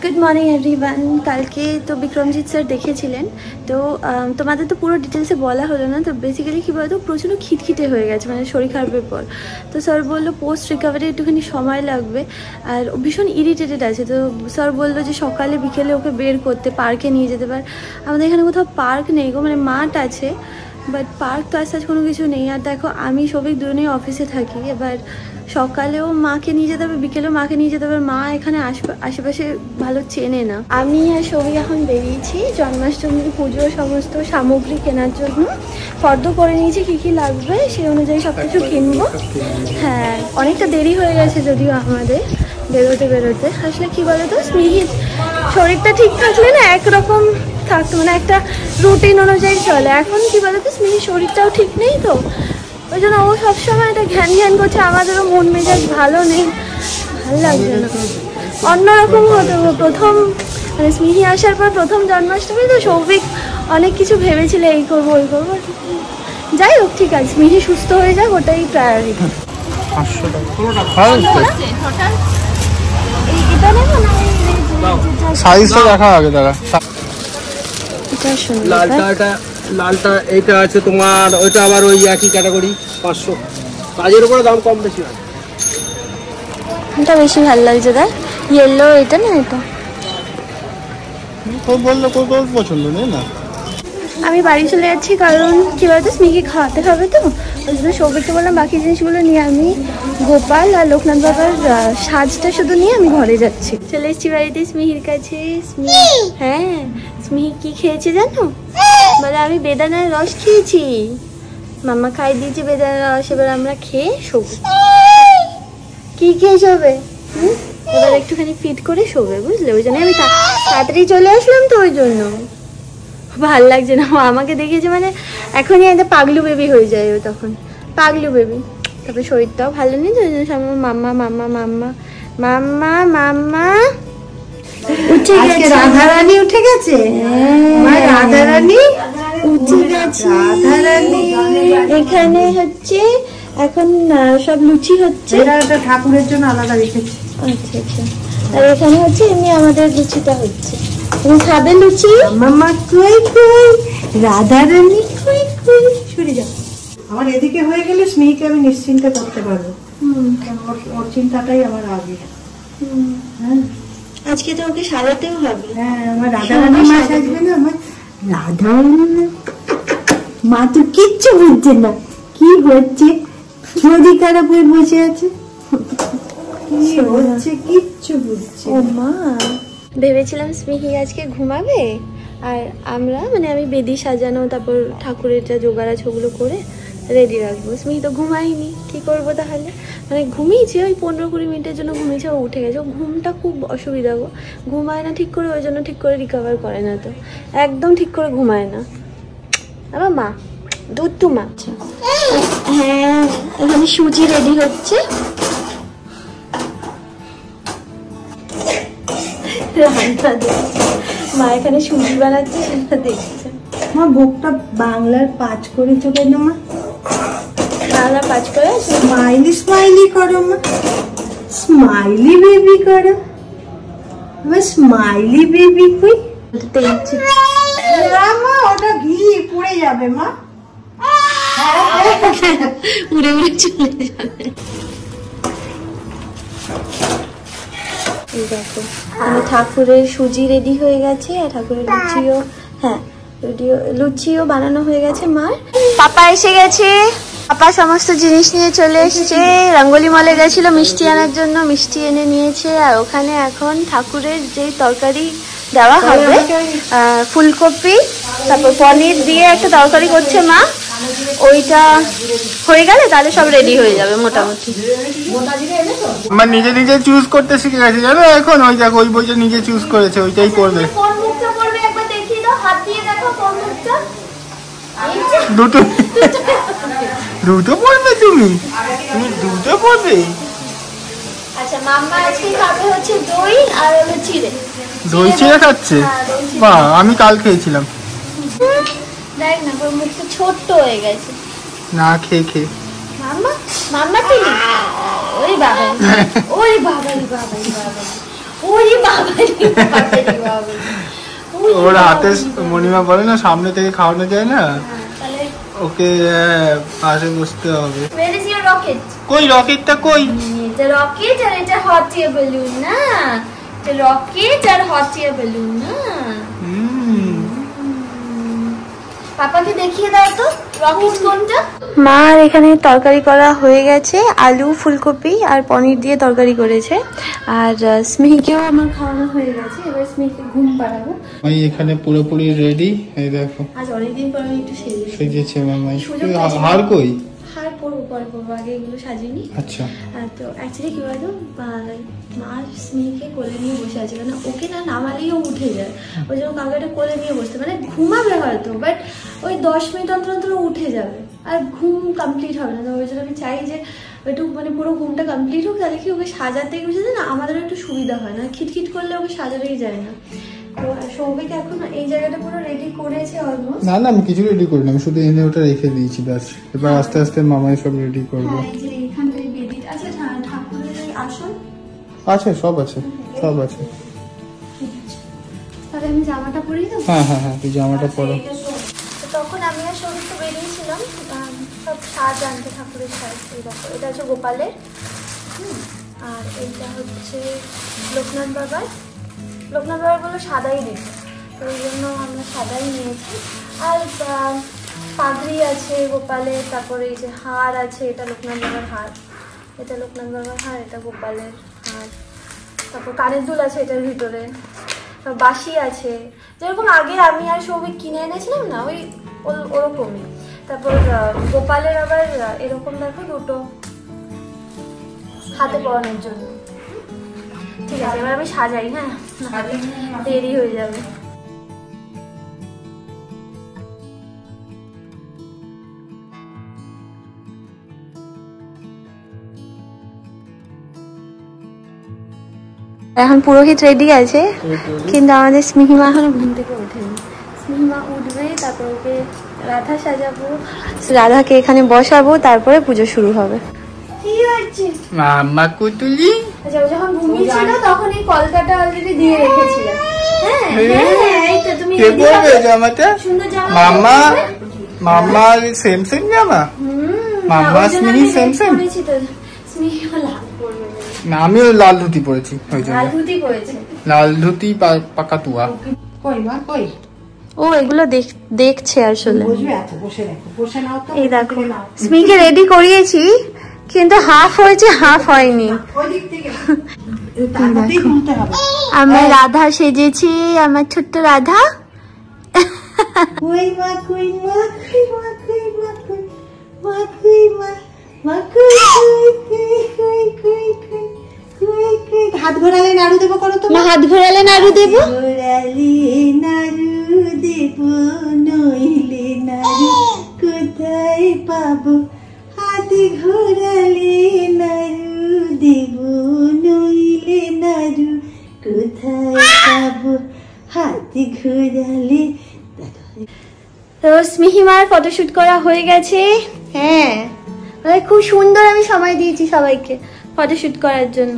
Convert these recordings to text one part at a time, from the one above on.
Good morning everyone. কালকে তো Bikramjit sir দেখেছিলেন, তো তোমাদের তো পুরো ডিটেলসে বলা হলো না। তো বেসিক্যালি কী বলতো, প্রচণ্ড খিটখিটে হয়ে গেছে মানে শরীর খারাপের পর। তো স্যার বললো পোস্ট রিকভারি একটুখানি সময় লাগবে, আর ভীষণ ইরিটেটেড আছে। তো স্যার বললো যে সকালে বিকেলে ওকে বের করতে, পার্কে নিয়ে যেতে পার। আমাদের এখানে কোথাও পার্ক নেই গো, মানে মাঠ আছে বাট পার্ক তো আজ কোনো কিছু নেই। আর দেখো আমি সবই দুজনেই অফিসে থাকি, এবার সকালেও মাকে নিয়ে যেতে হবে, বিকেলেও মাকে নিয়ে যেতে হবে। মা এখানে আশেপাশে ভালো চেনে না। আমি আর সবই এখন বেরিয়েছি জন্মাষ্টমীর পুজো সমস্ত সামগ্রী কেনার জন্য। ফর্দ করে নিয়েছি কী কী লাগবে, সেই অনুযায়ী সব কিছু কিনবো। হ্যাঁ, অনেকটা দেরি হয়ে গেছে যদিও আমাদের বেরোতে। আসলে কী বলো তো, স্মিহির শরীরটা ঠিক থাকলে না একরকম থাকতো, মানে একটা রুটিন অনুযায়ী চলে। এখন কী বলো তো, স্মিহির শরীরটাও ঠিক নেই, তো ওই জন্য ও সবসময় এটা ঘ্যান করছে। আমাদেরও মন মেজাজ ভালো নেই, ভালো লাগছে না। অন্যরকম হতো প্রথম, মানে স্মিহি আসার পর প্রথম জন্মাষ্টমী তো সৌভিক অনেক কিছু ভেবেছিল, এই করবো ওই করবো। যাই হোক, ঠিক আছে, স্মিহি সুস্থ হয়ে যাক, ওটাই প্রায়োরিটি। লালটা এইটা আছে তোমার, ওইটা আবার ওই একই ক্যাটাগরি 500, কাজের উপরে দাম কম বেশি হয়। এটা বেশি ভালো লাগছে, দেখ ইয়েলো, এটা না এটা পছন্দ নেই না। আমি বাড়ি চলে যাচ্ছি, কারণ কি বলতো স্মিকে খাওয়াতে হবে, তো ওই জন্য সৌভিককে বললাম বাকি জিনিসগুলো নিয়ে আমি গোপাল আর লোকনাথ বাবার সাজটা শুধু নিয়ে আমি ঘরে যাচ্ছি। চলে এসেছি বাড়িতে স্মিহির কাছে। হ্যাঁ, স্মিহি কি খেয়েছে জানো? বলে আমি বেদানার রস খেয়েছি, মাম্মা খাই দিয়েছি বেদানার রস, এবার আমরা খেয়ে শোবো। কি খেয়ে শোবে? এবার একটুখানি ফিট করে শোবে, বুঝলে? ওই জন্য আমি তাড়াতাড়ি চলে আসলাম, তো ওই জন্য ভাল লাগছে না। আমাকে দেখেছে মানে এখনই একটা পাগলু বেবি হয়ে যায় ও, তখন পাগলু বেবি। তারপরে শরীরটাও ভালো নেই, তো ওই জন্য সব মাম্মা মাম্মা মাম্মা মাম্মা মাম্মা উঠে গেছে। রাধারানী উঠে গেছে, রাধারানী উঠে গেছে। রাধারানী এখানে হচ্ছে এখন সব লুচি হচ্ছে, এটা ঠাকুরের জন্য আলাদা রেখেছি। আচ্ছা আচ্ছা। আর এখানে হচ্ছে এমনি আমাদের লুচিটা হচ্ছে। তুমি খাবে লুচি? মামা কই কই, রাধারানী কই কই। সরে যাও, আমার এদিকে হয়ে গেলে স্নেহকে আমি নিশ্চিন্তে করতে পারবো। ওর চিন্তাটাই আমার আগে। হ্যাঁ, আজকে তো ওকে সাজাতেও হবে। হ্যাঁ, আমার রাধারানী মা সাজবে না। আমার রাধারানী মা তো কিচ্ছু বুঝছে না কি হচ্ছে, শরীর খারাপ হয়ে বসে আছে, কি হচ্ছে কিচ্ছু বুঝছে। ও মা, ভেবেছিলাম স্মিহি আজকে ঘুমাবে, আর আমরা মানে আমি বেদি সাজানো, তারপর ঠাকুরের যা জোগাড় আছে ওগুলো করে রেডি রাখবো। স্মিহি তো ঘুমায়নি, কি করবো তাহলে? মানে ঘুমিয়েছে ওই 15-20 মিনিটের জন্য ঘুমিয়েছে, ও উঠে গেছে। ও ঘুমটা খুব অসুবিধা গো, ঘুমায় না ঠিক করে, ওই জন্য ঠিক করে রিকভার করে না, তো একদম ঠিক করে ঘুমায় না। আমার মা দুধ তো মা। হ্যাঁ, এখানে সুজি রেডি হচ্ছে। মা এখানে সুজি বানাচ্ছে, সেটা দেখছে। মা বুকটা বাংলার 5 করেছো কেন মা? বাংলা 5 করে স্মাইলি স্মাইলি করো মা, স্মাইলি বেবি করো। আমার স্মাইলি বেবি কই? মা ওটা ঘি পুড়ে যাবে মা, উড়ে উড়ে চলে যাবে। এই দেখো, আমি ঠাকুরের সুজি রেডি হয়ে গেছে, আর ঠাকুরের লুচিও, হ্যাঁ লুচিও বানানো হয়ে গেছে মার। পাপা এসে গেছে, পাপা সমস্ত জিনিস নিয়ে চলে এসছে। রঙ্গোলি মলে গেছিল মিষ্টি আনার জন্য, মিষ্টি এনে নিয়েছে। আর ওখানে এখন ঠাকুরের যে তরকারি দেওয়া হবে, ফুলকপি তারপর পনির দিয়ে একটা তরকারি করছে মা। ওইটা হয়ে গেলে তাহলে সব রেডি হয়ে যাবে মোটামুটি। আমার নিজে নিজে চুজ করতে শিখে গেছে জানো এখন। ওই দেখো, ওই বইটা নিজে চুজ করেছে, ওইটাই করবে। কোন মুখটা পড়বে একবার দেখিয়ে দাও, হাত দিয়ে দেখো কোন মুখটা। দুটো পড়বে তুমি দুটো পড়বে। আচ্ছা, মাম্মা আজকে খাবে হচ্ছে দই আর হলো চিড়ে। দই চিড়ে খাচ্ছে? বাহ, আমি কাল খেয়েছিলাম। দেখ না, ওর মুখটা ছোট্ট হয়ে গেছে না খেয়ে। মাম্মা মাম্মা চিনি। ওই বাবা, ওই বাবা, ওই বাবা, ওই বাবা। ওরে বাবা রে বাবা, ওর হাতে মণিমা বলে না সামনে থেকে খাওয়ানো যায় না, তাহলে ওকে পাশে বসতে হবে। where is your rocket? কই রকেটটা কই? এটা রকেট আর এটা হট এয়ার বেলুন না, এটা রকেট আর হট এয়ার বেলুন না। পাপাকে দেখিয়ে দাও তো রকেট কোনটা। মার এখানে তরকারি করা হয়ে গেছে, আলু ফুলকপি আর পনির দিয়ে তরকারি করেছে, আর স্মিহিকেও আমার খাওয়ানো হয়ে গেছে। এবার স্মিহিকে ঘুম পাড়াবো। আমি এখানে পুরোপুরি রেডি, এই দেখো আজ অনেকদিন পর আমি একটু সেজেছে মামাই। হার কই? হার পরবো আগে এগুলো সাজিনি। আচ্ছা, তো অ্যাকচুয়ালি কি বলতো, মা স্মিহিকে কোলে নিয়ে বসে আছে, কারণ ওকে না নামালেই ও উঠে যায়, ওই জন্য কাউকে একটা কোলে নিয়ে বসতে, মানে ঘুমাবে হয়তো বাট ওই 10 মিনিট অন্তর অন্তর উঠে যাবে আর ঘুম কমপ্লিট হবে না। তো ওই জন্য আমি চাই যে একটু মানে পুরো ঘুমটা কমপ্লিট হোক, তাহলে কি ওকে সাজাতে বুঝেছে না আমাদের একটু সুবিধা হয় না, খিটখিট করলে ওকে সাজাতেই যায় না। তো সৌভিক এখন এই জায়গাটা পুরো রেডি করেছে অলমোস্ট। না আমি কিছু রেডি করি না, আমি শুধু এনে ওটা রেখে দিয়েছি ব্যাস। এবার আস্তে আস্তে মামাই সব রেডি করবে। হ্যাঁ, এই যে এখানটায় বেডি আছে, ঠাকুরের এই আসন আছে, সব আছে। তাহলে আমি জামাটা পরেই দেবো। হ্যাঁ তুই জামাটা পরো। তখন আমি আর সৌভিক তো বেরিয়েছিলাম সব সাজ আনতে, ঠাকুরের সাজ। এই দেখো, এটা হচ্ছে গোপালের, আর এইটা হচ্ছে লোকনাথ বাবার বললো সাদাই দিতে, তো ওই জন্য আমরা সাদাই নিয়েছি। আর পাগড়ি আছে গোপালের, তারপরে এই যে হার আছে, এটা লোকনাথ বাবার হার, এটা গোপালের হার, তারপর কানের দুল আছে এটার ভিতরে, বাঁশি আছে, যেরকম আগে আমি আর সৌভিক কিনে এনেছিলাম না ওই ওরকমই। তারপর গোপালের আবার এরকম দেখো দুটো হাতে পরানোর জন্য। ঠিক আছে, এবার আমি সাজাই, হ্যাঁ দেরি হয়ে যাবে। এখন পুরোহিত রেডি আছে, কিন্তু আমাদের স্মিহিমা এখনো ঘুম থেকে ওঠেনি। স্মিহিমা উঠবে, তারপর ওকে রাধা সাজাবো, রাধাকে এখানে বসাবো, তারপরে পুজো শুরু হবে। কি হচ্ছে মাম্মা কুতুলি? আচ্ছা, যখন ঘুমিয়েছিল তখন এই কলকাটা অলরেডি দিয়ে রেখেছিলাম। হ্যাঁ এই তো তুমি কে পরবে জামাটা? সুন্দর জামা মাম্মা সেম জামা। মাম্মা স্মিহি সেম পরেছি তো, স্মিহিও লাল পরবে না, আমিও লাল ধুতি পরেছি, ওই জন্য লাল ধুতি পরেছে। লাল ধুতি পাকাতুয়া। ও এগুলো দেখছে আসলে। এই দেখো স্মিকে রেডি করিয়েছি, কিন্তু হাফ হয়েছে হাফ হয়নি। আমরা রাধা সেজেছি, আমার ছোট্ট রাধা। হাত ঘোরালে নাড়ু দেবো, করো তো। হাত ঘোরালে নাড়ু দেবো, নইলে নাড়ু কোথায় পাবো, হাত ঘোরালে নাড়ু দেব, নইলে নাড়ু কোথায় পাবো, হাত ঘোরালে। তো স্মিহিমার ফটোশুট করা হয়ে গেছে। হ্যাঁ, খুব সুন্দর আমি সময় দিয়েছি সবাইকে ফটোশুট করার জন্য।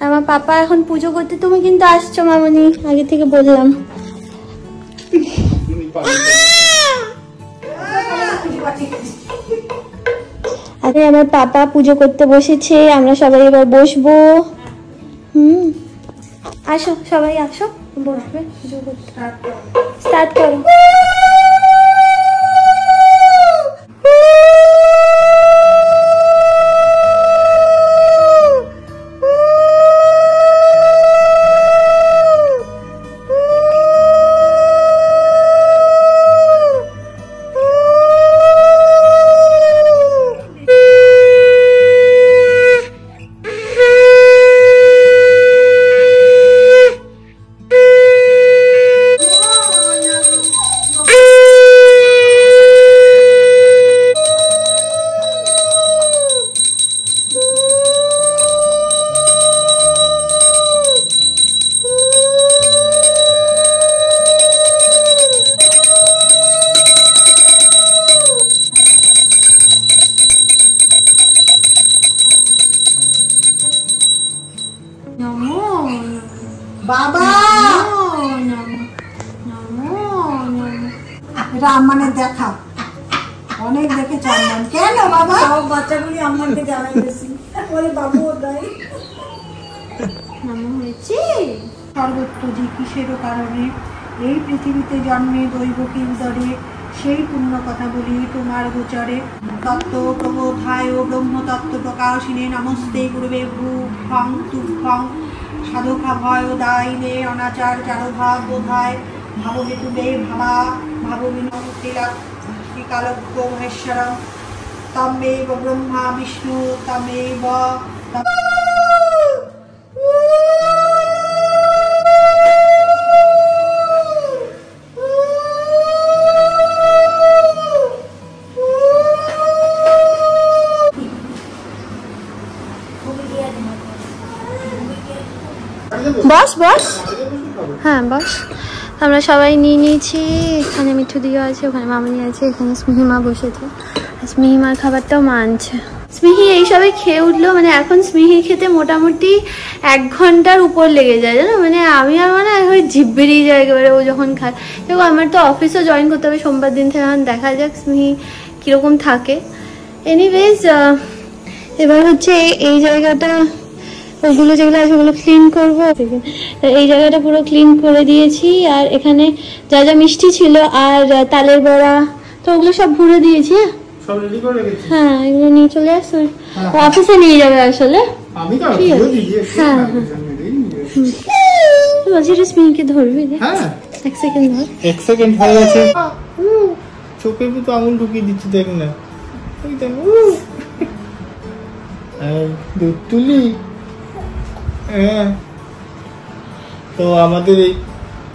আমার পাপা এখন পুজো করতে, তুমি কিন্তু আসছো মামনি, আগে থেকে বললাম। আরে আমার পাপা পুজো করতে বসেছে, আমরা সবাই এবার বসবো। আসো সবাই আসো, বসবে পুজো করতে। স্টার্ট করো। বাবা এটা আম্মানের দেখা অনেক দেখে চন্দন কেন বাবা সব বাচ্চাগুলি আম্মানকে জানাইতেছি ওরে বাবু ওটাই নামো হয়েছে সর্বত্র যে কিসেরও কারণে এই পৃথিবীতে জন্মে দৈবকী উদরে সেই পুণ্য কথা বলি তোমার গোচরে তত্ত্ব প্রবোধায় ও ব্রহ্মতত্ত্ব প্রকাশিনে নমস্তে গুরুবে ভূভং তুভ্যং সাধকা ভয় দায়িনে অনাচার চারভাব বোধায় ভাবহেতুবে ভাবা ভাববিনকালজ্ঞ মহেশ্বরম তমেব ব্রহ্মা বিষ্ণু তমেব বস বস হ্যাঁ বস আমরা সবাই নিয়ে নিয়েছি এখানে মিঠু দিও আছে ওখানে মামনি আছে এখানে স্মিহিমা বসেছে স্মিহিমার খাবারটাও মা আনছে স্মিহি এইসবে খেয়ে উঠলো মানে এখন স্মিহি খেতে মোটামুটি 1 ঘন্টার উপর লেগে যায় জানো মানে আমি আর মানে ওই জিভ বেরিয়ে যায় একেবারে ও যখন খায় দেখো আমার তো অফিসও জয়েন করতে হবে সোমবার দিন থেকে এখন দেখা যাক স্মিহি কীরকম থাকে এনিওয়েজ এবার হচ্ছে এই জায়গাটা ওগুলো যেগুলো আছে ওগুলো ক্লিন করবো এই জায়গাটা পুরো ক্লিন করে দিয়েছি আর এখানে যা যা মিষ্টি ছিল আর তালের বড়া তো ওগুলো সব ভরে দিয়েছি হ্যাঁ এগুলো নিয়ে চলে আসো অফিসে নিয়ে যাবে আসলে বলছি স্মিনকে ধরবি এক সেকেন্ড হয়ে গেছে চোখের ভিতরে আঙুল ঢুকিয়ে দিচ্ছি দেখ না দুধ তুলি তো আমাদের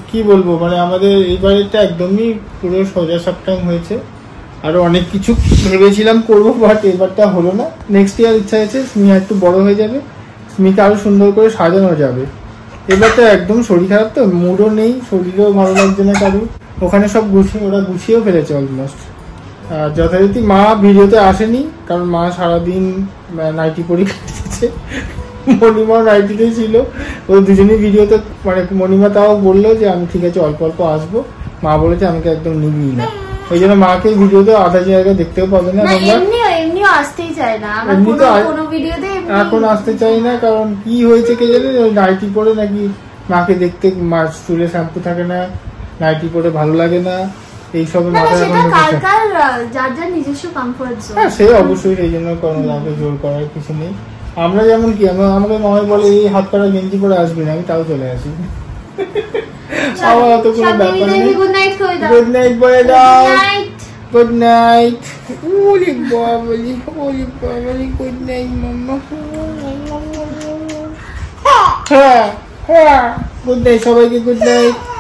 কি বলবো মানে আমাদের এই বাড়িটা একদমই পুরো সোজা সাপটাং হয়েছে আরো অনেক কিছু ভেবেছিলাম করবো বাট এবারটা হলো না নেক্সট ইয়ার ইচ্ছা আছে স্মিহা একটু বড় হয়ে যাবে স্মিকে আরো সুন্দর করে সাজানো যাবে এবারটা একদম শরীর খারাপ তো মুডও নেই শরীরও ভালো লাগছে না কারো ওখানে সব ওরা গুছিয়েও ফেলেছে অলমোস্ট আর যথারীতি মা ভিডিওতে আসেনি কারণ মা সারাদিন নাইটি পরে কাটিয়েছে মণিমাও নাইটিতে ছিল ওই দুজনেই ভিডিওতে মানে মণিমা তাও বললো যে আমি ঠিক আছে অল্প অল্প আসবো মা বলেছে আমাকে একদম নিবি না ওই জন্য মাকে ভিডিওতে আধা জায়গায় দেখতেও পাবে না এখন আসতে চাই না কারণ কি হয়েছে কে জানে ওই নাইটি পরে নাকি মাকে দেখতে মার চুলে শ্যাম্পু থাকে না নাইটি পরে ভালো লাগে না এইসব মাথায় হ্যাঁ সে অবশ্যই সেই জন্য কোনো আমাকে জোর করার কিছু নেই আমরা যেমন কি আমাকে মামাই বলে এই হাত পাড়া গেঞ্জি পরে আসবি না আমি তাও চলে আসি আমার তো কোনো ব্যাপার নেই গুড নাইট বলে দাও গুড নাইট ওলি বাবলি গুড নাইট মাম্মা হ্যাঁ গুড নাইট সবাইকে গুড নাইট